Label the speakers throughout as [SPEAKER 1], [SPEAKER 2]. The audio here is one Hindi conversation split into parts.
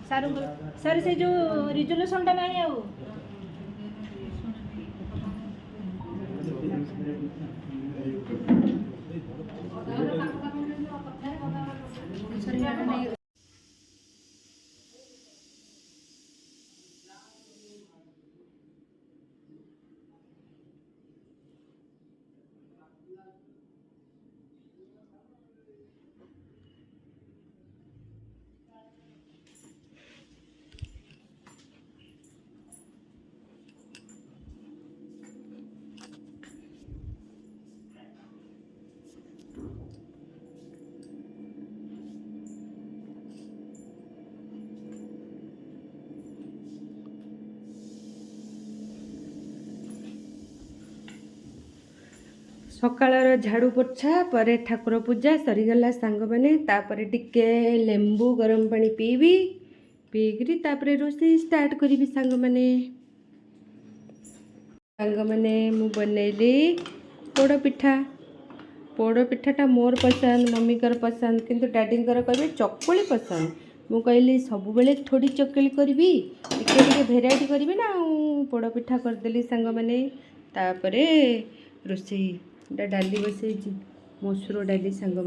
[SPEAKER 1] ସାର୍ ସେ ଯେଉଁ ରିଜଲ୍ୟୁସନଟା ନାହିଁ ଆଉ सकाळर झाड़ू पोछा पर ठाकुर पूजा सरीगला सांग मैंने तापर टिके लेंबू गरम पानी पीबी पीकरी तापर रोषेई स्टार्ट करी सांग मैंने मु बनैली पोड़ पिठाटा मोर पसंद मम्मी कर पसंद किंतु डैडी कहे चकुली पसंद मु कहली सब बेले थोड़ी चकुली करी टिके भेराइटी करी ना पोड़ पिठा करदेली सांग मैंने तापर रोषेई डाली बसई मसूर डाली सांग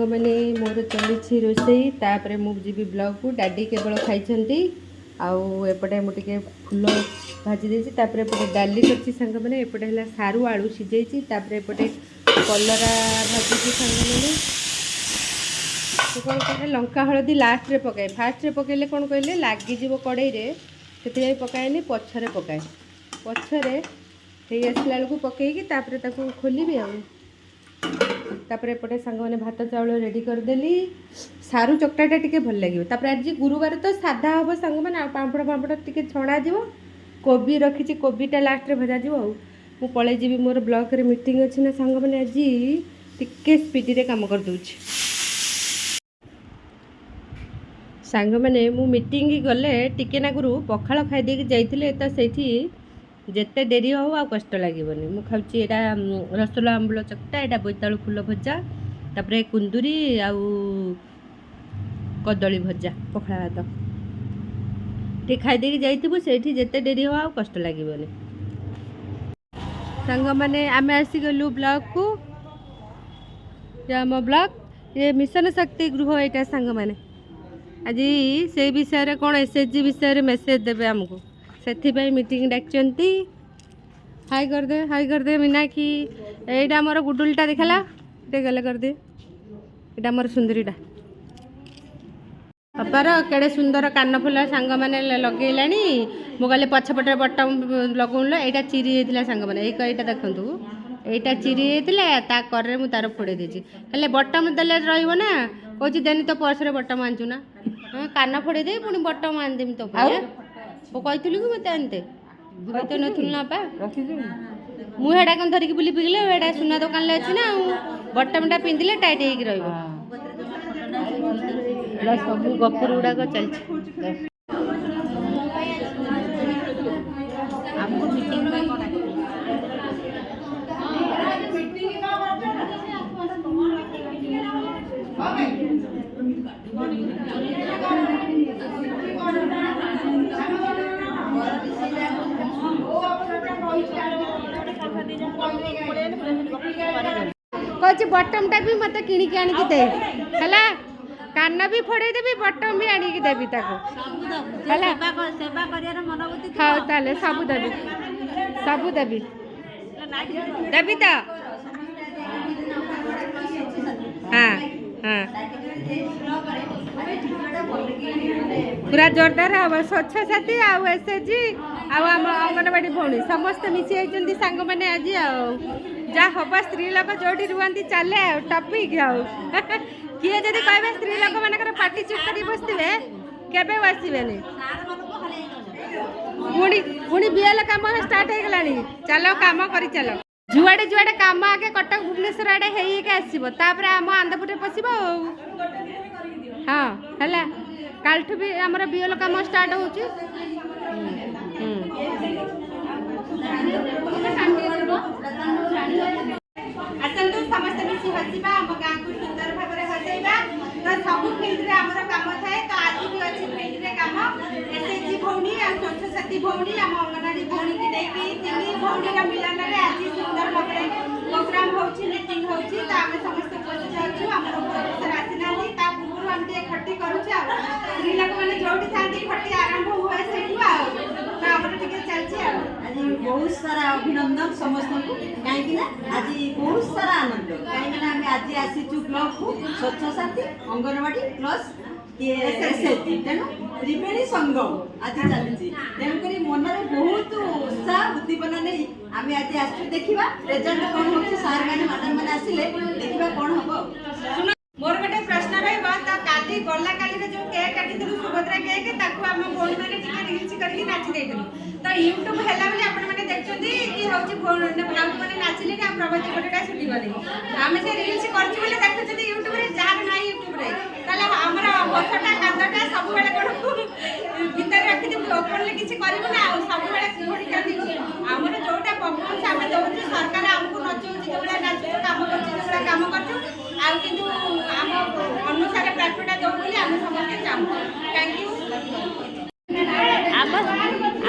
[SPEAKER 1] मैंने मोर चली रोषेई तापर मुझे ब्लॉग को डाडी केवल खाई आउपटे मुझे फूल भाजी देती एपटे डाली कर सांग मैंने एपटे है सारू आलू सीझे एपटे कलरा भाजी सांग मैंने कौन कहे लंका हलदी लास्ट रे पकाए फास्ट रे पकड़े कौन कहले लगिज कड़े से पकाएनि पछरे पकाए पछरे आसला बेलू पकईकी खोलि आपर एपटे सांग मैंने भात चाउल रेडी करदेली सारू चकटाटा टिके भल लगे आज गुरुवार तो साधा हम सांग मैंने पापड़ फापड़ टिके छणा कोबी रखी कोबीटा लास्ट रे भजा मु पलि जी मोर ब्लॉक रे मीटिंग अच्छी ना सांग मैंने आज टिके स्पीड रे काम कर दूची सांग मैंने मु मीटिंग गले टिके नागुरु पखाल खाई देके जाइथिले तो सेठी जेते डेरी हो आ कष्ट लगेनि मु खाऊँ यहाँ रसगोल्ला आंबुल चकटा यहाँ बोईतालु फूल भजा तापर कुंदूरी आउ कदली भजा पखाला भात टे खाई देके जाइथिबु सेठी जेते डेरी हो आ कष्ट लगेनि सांग मैंने आम आसीगलु ब्लॉक को आम ब्लॉक ये मिशन शक्ति गृह यहाँ सांग मैंने आज से विषय कौन एसएचजी विषय मेसेज देवे आमको से मीटिंग डाकचंती हाई करदे मीनाक्षी एटा मोर गुडुलटा देखला ये गले करदे एटा मोर सुंदरीटा बापार केड़े सुंदर कान फुल सांग मैंने लगेलानी मु कहले पछपटे बटम लगौल यहाँ चिरी होता सांग मैंने यहाँ देखूँ यहाँ चिरी होता करे मुझे तार फोड़े देती हेल्ले बटम देले रहा कौच देनी तो पर्स बटम आंचु ना कान फोड़े दे पुणी बटम आनदेमी तो कही कि मत आनते कही नु ना पा मुझे कौन धरिकी बुली पिघले एटा सुना दुकान अच्छी ना बटमटा पिंधिले टाइट हो सब गपुर गुड़ाक चलती कौच बटमटा भी मत किणिकी आनिकी दे है कान भी फोड़े देवी बटम भी आनिकी देवी हाँ ताले सब देवी देवी तो हाँ हाँ पूरा जोरदार हम स्वच्छ साथी आउ एसएचजी आम अंगनवाड़ी भौणी समस्त मिसी होती सांग मैंने आज जा हम स्त्री लोक जो रुहती चले टपिक किए जब कहे स्त्री लोक मान पार्टी चुप कर बसवे केवे बसबेनि पुणी बीएल काम स्टार्ट हो गला चलो काम कर चलो जुआड़े जुआड़े काम आगे कटक भुवनेश्वर आड़े आसो तापर आम आंधपुर पशब हाँ है कालठू भी आमर बीएल काम स्टार्ट हो आसतु समस्त मिसी हसिबा हम गाँ को सुंदर भाव हसैबा तो
[SPEAKER 2] स्वच्छसाथी भौणी आम अंगनवाड़ी भौणी की देखी तीन भौणी का मिलन रे आज सुंदर भाବରେ प्रोग्राम होची मीटिंग होची ता हम समस्त उपस्थित अछु हमर प्रोफेसर आसिनाली ता पूर्व हम ते खट्टी करूछ आ स्त्री लोक माने जोडी थांती खट्टी आरंभ होए सेठु आ ता हमर टिके चलची आ
[SPEAKER 3] आज बहुत सारा अभिनंदन समस्त को कहीं ना आज बहुत सारा आनंद कहीं आम आज आसीचु ब्लॉक को स्वच्छ साथी अंगनवाड़ी प्लस एसएचजी तेणु त्रिवेणी संगम आज चलती तेणुक मन में बहुत उत्साह उद्दीपना नहीं आम आज आसु देखा रिजल्ट कौन हो सार मैंने मैडम मैंने आसिले देखा कौन हम
[SPEAKER 2] मोर गोटे प्रश्न रहबा त काली गल्ला काली रे जो केक काटिथिलु सुभद्रा केक ताकू हम भौणी माने टिके रील्स करके नाचि देथिलु तो यूट्यूब हैला बोले आपण माने देखछथि कि होची भौणी भाउ माने नाचिले कि हम प्रवचन कोटेटा छुटी गले हम से रील्स करछि बोले देखछथि यूट्यूब रे जार नाही यूट्यूब रे ताले हमरा बसटा कांदटा सब बेले कोन भीतर रखि दे ओपन ले किछि करिबो ना सब बेले कोठी कांदी हमर जोटा परफॉर्मेंस हम दउछि सरकार हमकु नचौछि जोला नाचु काम करछि जोला काम करछु आ किंतु हम अनुसार प्राप्यटा दउ बोली हम समस्त चाहू थैंक यू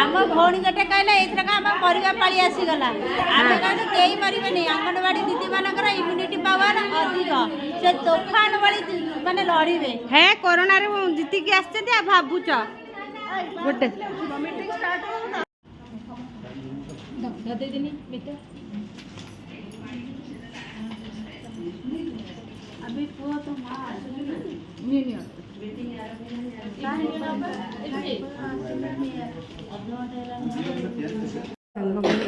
[SPEAKER 4] आम भौणी गोटे कहले एथरक आम परिवा पाली आसीगला आम कहले कई मरबे अंगनवाड़ी दीदी मानकर इम्यूनिटी पावर अधिक से तोफान वाली माने लड़ीबे
[SPEAKER 2] हे कोरोना रे जीति के आछते आ भाबुच गोटे
[SPEAKER 4] मीटिंग स्टार्ट हो दे दिनी बेटा अभी पुआ तो मां नहीं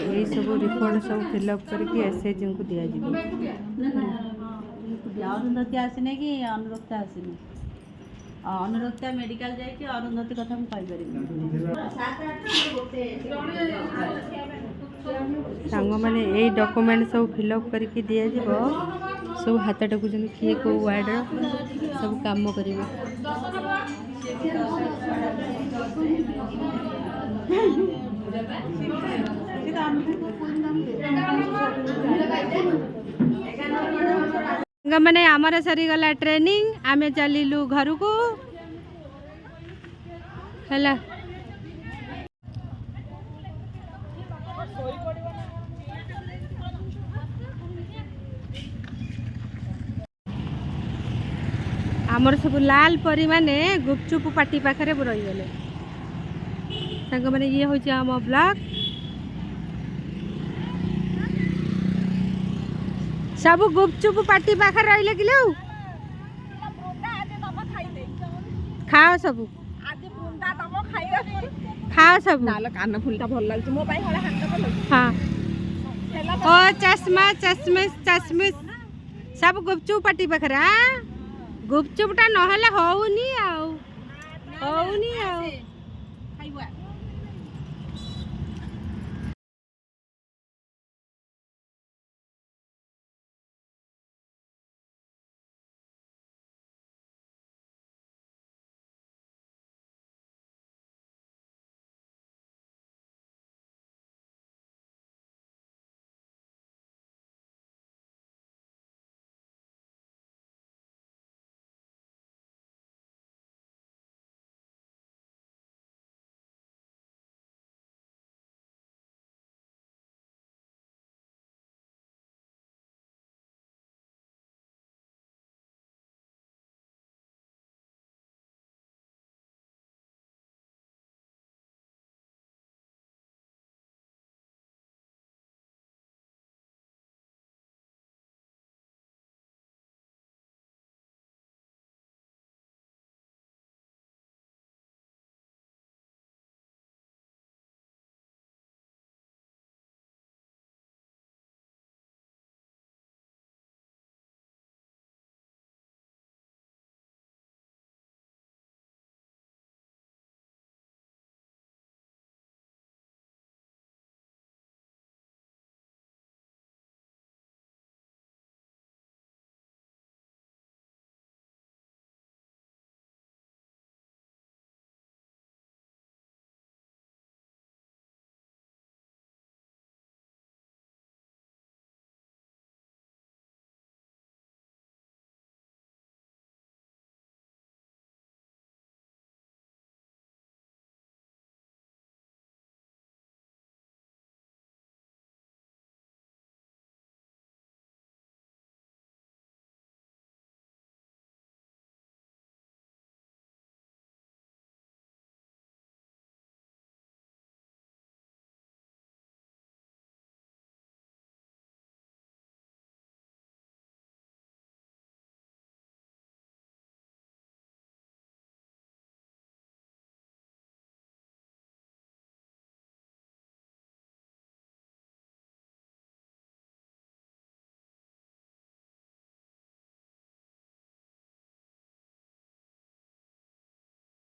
[SPEAKER 1] यही सब रिपोर्ट सब फिलअप करके एसएचजी को दिया
[SPEAKER 4] अरुंधति आसने कि अनुरक्ता आसने अनुरक्ता मेडिकल जाए अरुंधति कथा
[SPEAKER 1] सांग मैंने यही डॉक्यूमेंट सब फिलअप करके दिया सब हाथ टेकुचन किए को वार्ड सब काम करेंगे मैंने आमर सरीगला ट्रेनिंग आमे चलिलु घर को है आमर सब लाल परी माने गुपचुप पार्टी पाखरे रहीगले सांग मैंने ये हूँ आम ब्लॉक सब गुपचुप पार्टी पाखे रही कि खाओ सब खाओ सब
[SPEAKER 2] कान फुलटा भल लागछ मो पाई हला हाथ
[SPEAKER 1] हाँ ओ चश्मा चश्मिश चश्मिश सब गुपचुप पार्टी पाखे गुपचुपटा नहले होउनी आउ